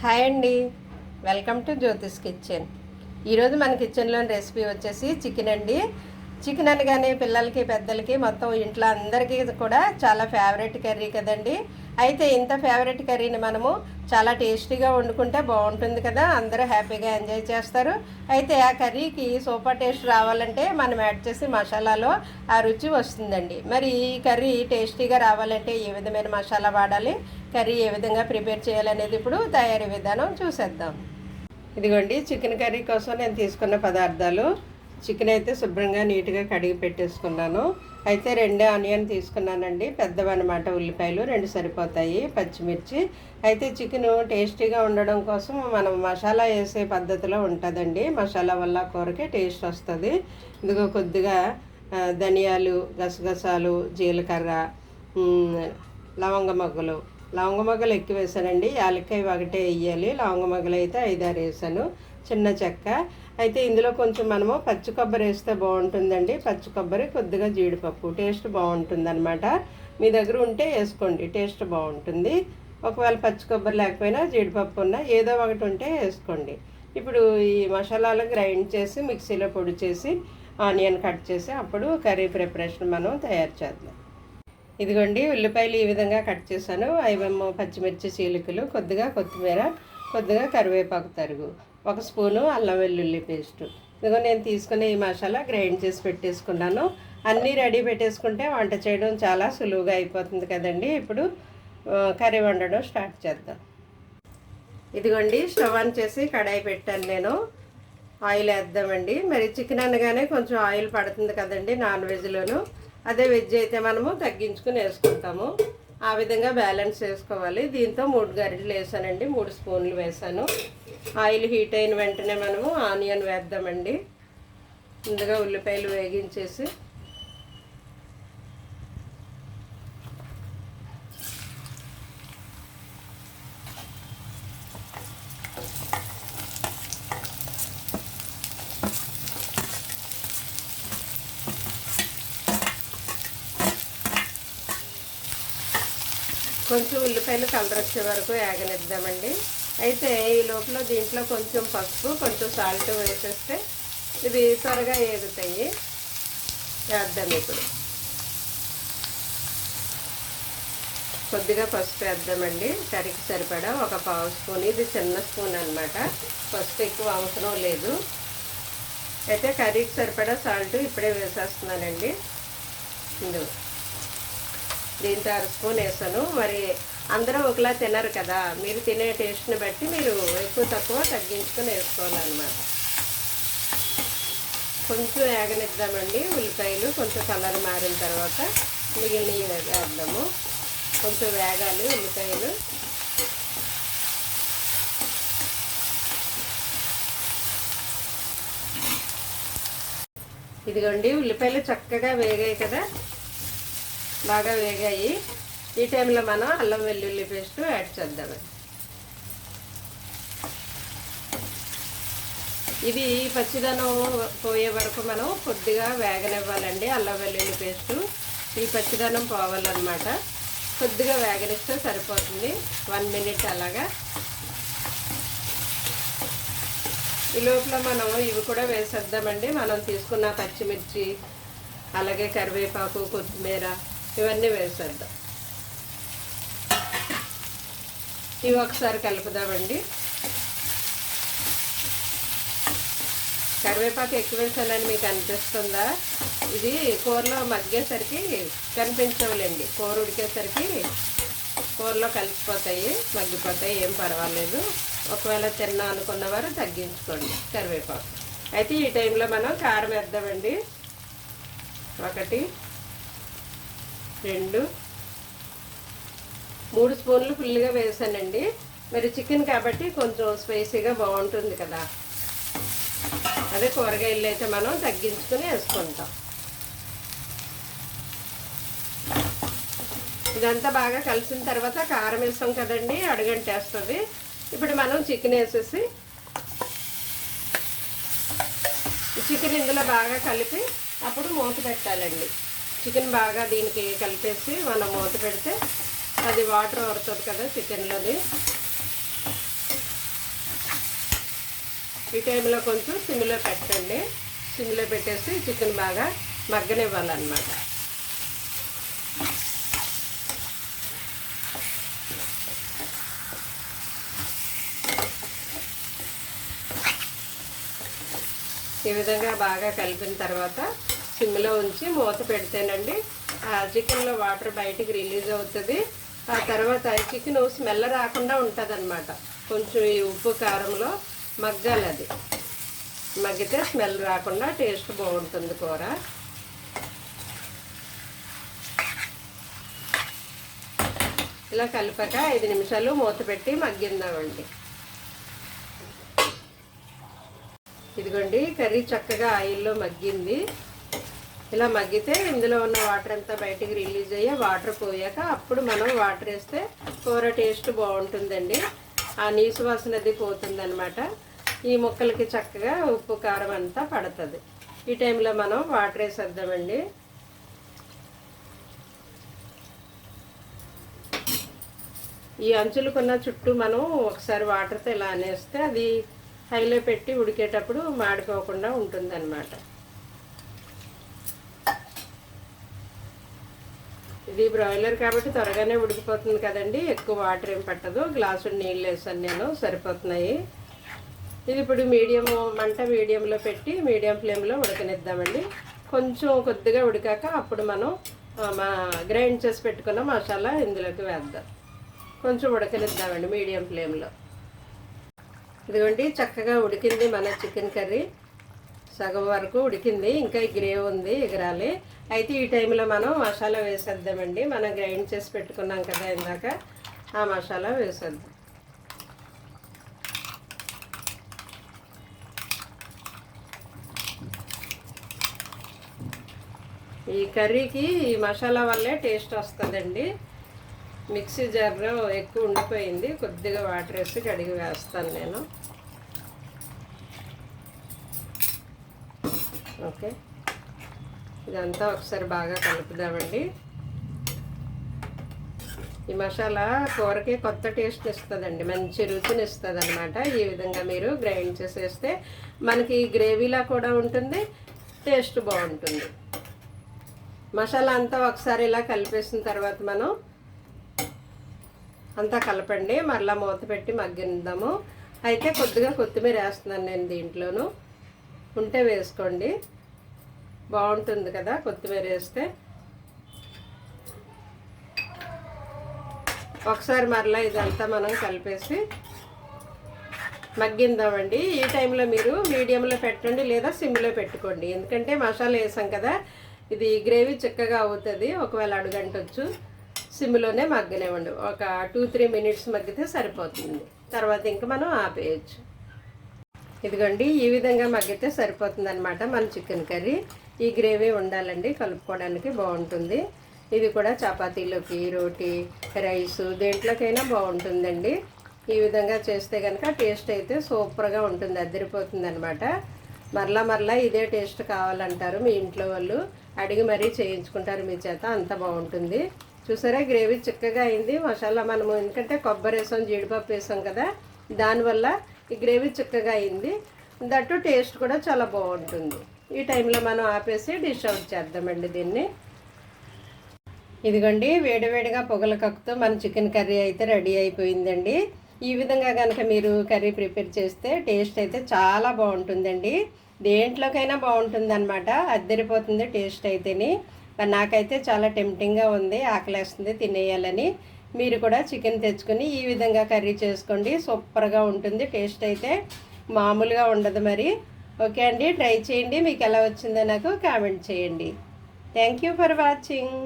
Hi అండి, welcome to Jyothish kitchen. ఈరోజు మన కిచెన్లోని రెసిపీ వచ్చేసి చికెన్ అండి. చికెన్ అనగానే పిల్లలకి పెద్దలకి మొత్తం ఇంట్లో అందరికీ కూడా చాలా ఫేవరెట్ కర్రీ కదండి. అయితే ఇంత ఫేవరెట్ కర్రీని మనము చాలా టేస్టీగా వండుకుంటే బాగుంటుంది కదా, అందరూ హ్యాపీగా ఎంజాయ్ చేస్తారు. అయితే ఆ కర్రీకి సూపర్ టేస్ట్ రావాలంటే మనం యాడ్ చేసే మసాలాలో ఆ రుచి వస్తుందండి. మరి ఈ కర్రీ టేస్టీగా రావాలంటే ఏ విధమైన మసాలా వాడాలి, కర్రీ ఏ విధంగా ప్రిపేర్ చేయాలనేది ఇప్పుడు తయారీ విధానం చూసేద్దాం. ఇదిగోండి, చికెన్ కర్రీ కోసం నేను తీసుకున్న పదార్థాలు: చికెన్ అయితే శుభ్రంగా నీట్గా కడిగి పెట్టేసుకున్నాను. అయితే 2 ఆనియన్ తీసుకున్నానండి, పెద్దవన్నమాట. ఉల్లిపాయలు 2 సరిపోతాయి, పచ్చిమిర్చి. అయితే చికెన్ టేస్టీగా ఉండడం కోసం మనం మసాలా వేసే పద్ధతిలో ఉంటుందండి. మసాలా వల్ల కూరకి టేస్ట్ వస్తుంది. ఇదిగో కొద్దిగా ధనియాలు, గసగసాలు, జీలకర్ర, లవంగ మొగ్గలు ఎక్కువ వేసానండి. యాలక్కాయ ఒకటే వేయాలి, లవంగ మొగ్గలు అయితే 5-6 వేసాను. చిన్న చెక్క. అయితే ఇందులో కొంచెం మనము పచ్చి కొబ్బరి వేస్తే బాగుంటుందండి. పచ్చి కొబ్బరి, కొద్దిగా జీడిపప్పు, టేస్ట్ బాగుంటుంది అనమాట. మీ దగ్గర ఉంటే వేసుకోండి, టేస్ట్ బాగుంటుంది. ఒకవేళ పచ్చి కొబ్బరి లేకపోయినా జీడిపప్పు ఉన్నా ఏదో ఒకటి ఉంటే వేసుకోండి. ఇప్పుడు ఈ మసాలాలు గ్రైండ్ చేసి మిక్సీలో పొడి చేసి ఆనియన్ కట్ చేసి అప్పుడు కర్రీ ప్రిపరేషన్ మనం తయారు చేద్దాం. ఇదిగోండి, ఉల్లిపాయలు ఈ విధంగా కట్ చేశాను. 5 పచ్చిమిర్చి చీలికలు, కొద్దిగా కొత్తిమీర, కొద్దిగా కరివేపాకు తరుగు, 1 స్పూను అల్లం వెల్లుల్లి పేస్టు. ఇదిగో నేను తీసుకునే ఈ మసాలా గ్రైండ్ చేసి పెట్టేసుకున్నాను. అన్నీ రెడీ పెట్టేసుకుంటే వంట చేయడం చాలా సులువుగా అయిపోతుంది కదండి. ఇప్పుడు కర్రీ వండడం స్టార్ట్ చేద్దాం. ఇదిగోండి, స్టవ్ ఆన్ చేసి కడాయి పెట్టాను నేను. ఆయిల్ వేద్దామండి. మరి చికెన్ అనగానే కొంచెం ఆయిల్ పడుతుంది కదండి నాన్ వెజ్లోను. అదే వెజ్ అయితే మనము తగ్గించుకుని వేసుకుంటాము. ఆ విధంగా బ్యాలెన్స్ చేసుకోవాలి. దీంతో 3 గరిటెలు వేసానండి, 3 స్పూన్లు వేసాను. ఆయిల్ హీట్ అయిన వెంటనే మనము ఆనియన్ వేద్దామండి. ముందుగా ఉల్లిపాయలు వేగించేసి కొంచెం ఉల్లిపాయలు కలర్ వచ్చే వరకు వేగనిద్దామండి. అయితే ఈ లోపల దీంట్లో కొంచెం పసుపు, కొంచెం సాల్ట్ వేసేస్తే ఇవి త్వరగా వేగుతాయి. వేద్దాం. ఇప్పుడు కొద్దిగా పసుపు వేద్దామండి, కర్రీకి సరిపడా 1/2 స్పూన్. ఇది చిన్న స్పూన్ అనమాట, పసుపు ఎక్కువ అవసరం లేదు. అయితే కర్రీకి సరిపడా సాల్ట్ ఇప్పుడే వేసేస్తున్నానండి. దీంతో 1/2 స్పూన్ వేసాను. మరి అందరూ ఒకలా తినరు కదా, మీరు తినే టేస్ట్ని బట్టి మీరు ఎక్కువ తక్కువ తగ్గించుకొని వేసుకోవాలన్నమాట. కొంచెం వేగనిద్దామండి. ఉల్లిపాయలు కొంచెం కలర్ మారిన తర్వాత మిగిలినవి వేద్దాము. కొంచెం వేగాలి ఉల్లిపాయలు. ఇదిగోండి, ఉల్లిపాయలు చక్కగా వేగాయి కదా, బాగా వేగాయి. ఈ టైంలో మనం అల్లం వెల్లుల్లి పేస్ట్ యాడ్ చేద్దామండి. ఇది పచ్చిదనం పోయే వరకు మనం కొద్దిగా వేగనివ్వాలండి. అల్లం వెల్లుల్లి పేస్టు ఈ పచ్చిదనం పోవాలన్నమాట. కొద్దిగా వేగనిస్తే సరిపోతుంది, 1 మినిట్ అలాగా. ఈ లోపల మనం ఇవి కూడా వేసేద్దామండి. మనం తీసుకున్న పచ్చిమిర్చి, అలాగే కరివేపాకు, కొత్తిమీర ఇవన్నీ వేసేద్దాం. ఇవి ఒకసారి కలుపుదామండి. కరివేపాకు ఎక్కువ వేసానని మీకు అనిపిస్తుందా? ఇది కూరలో మగ్గేసరికి కనిపించవులేండి. కూర ఉడికేసరికి కూరలో కలిసిపోతాయి, మగ్గిపోతాయి, ఏం పర్వాలేదు. ఒకవేళ తిన్నా అనుకున్నవారు తగ్గించుకోండి కరివేపాకు. అయితే ఈ టైంలో మనం కారం వేద్దామండి. 1, 2, 3 స్పూన్లు ఫుల్గా వేసానండి. మరి చికెన్ కాబట్టి కొంచెం స్పైసీగా బాగుంటుంది కదా, అదే కూరగాయలు అయితే మనం తగ్గించుకుని వేసుకుంటాం. ఇదంతా బాగా కలిసిన తర్వాత కారం వేసాం కదండి, అడుగంటేస్తుంది. ఇప్పుడు మనం చికెన్ వేసేసి చికెన్ ఇందులో బాగా కలిపి అప్పుడు మూత పెట్టాలండి. చికెన్ బాగా దీనికి కలిపేసి మనం మూత పెడితే అది వాటర్ వరుతుంది కదా చికెన్లోది. ఈ టైంలో కొంచెం సిమ్లో పెట్టండి. సిమ్లో పెట్టేసి చికెన్ బాగా మగ్గనివ్వాలన్నమాట. ఈ విధంగా బాగా కలిపిన తర్వాత సిమ్లో ఉంచి మూత పెడితేనండి ఆ చికెన్లో వాటర్ బయటికి రిలీజ్ అవుతుంది. ఆ తర్వాత చికెన్ స్మెల్ రాకుండా ఉంటుంది అన్నమాట. కొంచెం ఈ ఉప్పు కారంలో మగ్గాలి. అది మగ్గితే స్మెల్ రాకుండా టేస్ట్ బాగుంటుంది కూర. ఇలా కలిపాక 5 నిమిషాలు మూత పెట్టి మగ్గిందామండి. ఇదిగోండి కర్రీ చక్కగా ఆయిల్లో మగ్గింది. ఇలా మగ్గితే ఇందులో ఉన్న వాటర్ అంతా బయటికి రిలీజ్ అయ్యి వాటర్ పోయాక అప్పుడు మనం వాటర్ వేస్తే కూర టేస్ట్ బాగుంటుందండి. ఆ నీసు వాసన అది పోతుందన్నమాట. ఈ ముక్కలకి చక్కగా ఉప్పు కారం అంతా పడుతుంది. ఈ టైంలో మనం వాటర్ వేసేద్దామండి. ఈ అంచులకున్న చుట్టూ మనం ఒకసారి వాటర్తో ఇలా అనేస్తే అది హైలో పెట్టి ఉడికేటప్పుడు మాడిపోకుండా ఉంటుందన్నమాట. ఇది బ్రాయిలర్ కాబట్టి త్వరగానే ఉడికిపోతుంది కదండి. ఎక్కువ వాటర్ ఏం పట్టదు. గ్లాసు నీళ్ళు వేసాను నేను, సరిపోతున్నాయి. ఇది ఇప్పుడు మీడియంలో పెట్టి మీడియం ఫ్లేమ్లో ఉడకనిద్దామండి. కొంచెం కొద్దిగా ఉడికాక అప్పుడు మనం గ్రైండ్ చేసి పెట్టుకున్న మసాలా ఇందులోకి వేద్దాం. కొంచెం ఉడకనిద్దామండి మీడియం ఫ్లేమ్లో. ఇదిగోండి చక్కగా ఉడికింది మన చికెన్ కర్రీ. సగం వరకు ఉడికింది, ఇంకా ఈ గ్రేవీ ఉంది, ఎగరాలి. అయితే ఈ టైంలో మనం మసాలా వేసేద్దామండి. మనం గ్రైండ్ చేసి పెట్టుకున్నాం కదా ఇందాక, ఆ మసాలా వేసేద్దాం. ఈ కర్రీకి ఈ మసాలా వల్లే టేస్ట్ వస్తుందండి. మిక్సీ జార్లో ఎక్కువ ఉండిపోయింది, కొద్దిగా వాటర్ వేసి కడిగి వేస్తాను నేను. ఓకే, ఇదంతా ఒకసారి బాగా కలుపుదామండి. ఈ మసాలా కూరకి కొత్త టేస్ట్ ఇస్తుందండి, మంచి రుచిని ఇస్తుంది అనమాట. ఈ విధంగా మీరు గ్రైండ్ చేసేస్తే మనకి గ్రేవీలా కూడా ఉంటుంది, టేస్ట్ బాగుంటుంది. మసాలా అంతా ఒకసారి ఇలా కలిపేసిన తర్వాత మనం అంతా కలపండి. మరలా మూత పెట్టి మగ్గిద్దాము. అయితే కొద్దిగా కొత్తిమీర వేస్తున్నాను నేను దీంట్లోనూ, ఉంటే వేసుకోండి, బాగుంటుంది కదా కొత్తిమీర వేస్తే. ఒకసారి మరలా ఇదంతా మనం కలిపేసి మగ్గిందామండి. ఈ టైంలో మీరు మీడియంలో పెట్టండి లేదా సిమ్లో పెట్టుకోండి. ఎందుకంటే మసాలా వేసాం కదా, ఇది గ్రేవీ చిక్కగా అవుతుంది. ఒకవేళ అడుగంటొచ్చు, సిమ్లోనే మగ్గనివ్వండి. ఒక 2-3 మినిట్స్ మగ్గితే సరిపోతుంది. తర్వాత ఇంకా మనం ఆపేయచ్చు. ఇదిగోండి ఈ విధంగా మగ్గితే సరిపోతుంది అనమాట మన చికెన్ కర్రీ. ఈ గ్రేవీ ఉండాలండి, కలుపుకోవడానికి బాగుంటుంది. ఇది కూడా చపాతీలోకి, రోటీ, రైస్ దేంట్లోకైనా బాగుంటుందండి. ఈ విధంగా చేస్తే కనుక టేస్ట్ అయితే సూపర్గా ఉంటుంది, అదిరిపోతుంది అనమాట. మరలా ఇదే టేస్ట్ కావాలంటారు మీ ఇంట్లో వాళ్ళు, అడిగి మరీ చేయించుకుంటారు మీ చేత, అంత బాగుంటుంది. చూసారా గ్రేవీ చిక్కగా అయింది. మసాలా మనము ఎందుకంటే కొబ్బరి వేసాం, జీడిపప్పు వేసాం కదా, దానివల్ల ఈ గ్రేవీ చిక్కగా అయింది. దట్టు టేస్ట్ కూడా చాలా బాగుంటుంది. ఈ టైంలో మనం ఆపేసి డిష్ అవుట్ చేద్దామండి దీన్ని. ఇదిగోండి వేడివేడిగా పొగల కక్కుతో మన చికెన్ కర్రీ అయితే రెడీ అయిపోయిందండి. ఈ విధంగా కనుక మీరు కర్రీ ప్రిపేర్ చేస్తే టేస్ట్ అయితే చాలా బాగుంటుందండి. దేంట్లోకైనా బాగుంటుంది అనమాట, అద్దరిపోతుంది టేస్ట్ అయితేని. నాకైతే చాలా టెంప్టింగ్గా ఉంది, ఆకలేస్తుంది తినేయాలని. మీరు కూడా చికెన్ తెచ్చుకొని ఈ విధంగా కర్రీ చేసుకోండి, సూపర్గా ఉంటుంది. టేస్ట్ అయితే మామూలుగా ఉండదు మరి. ఓకే అండి, ట్రై చేయండి. మీకు ఎలా వచ్చిందో నాకు కామెంట్ చేయండి. Thank you for watching.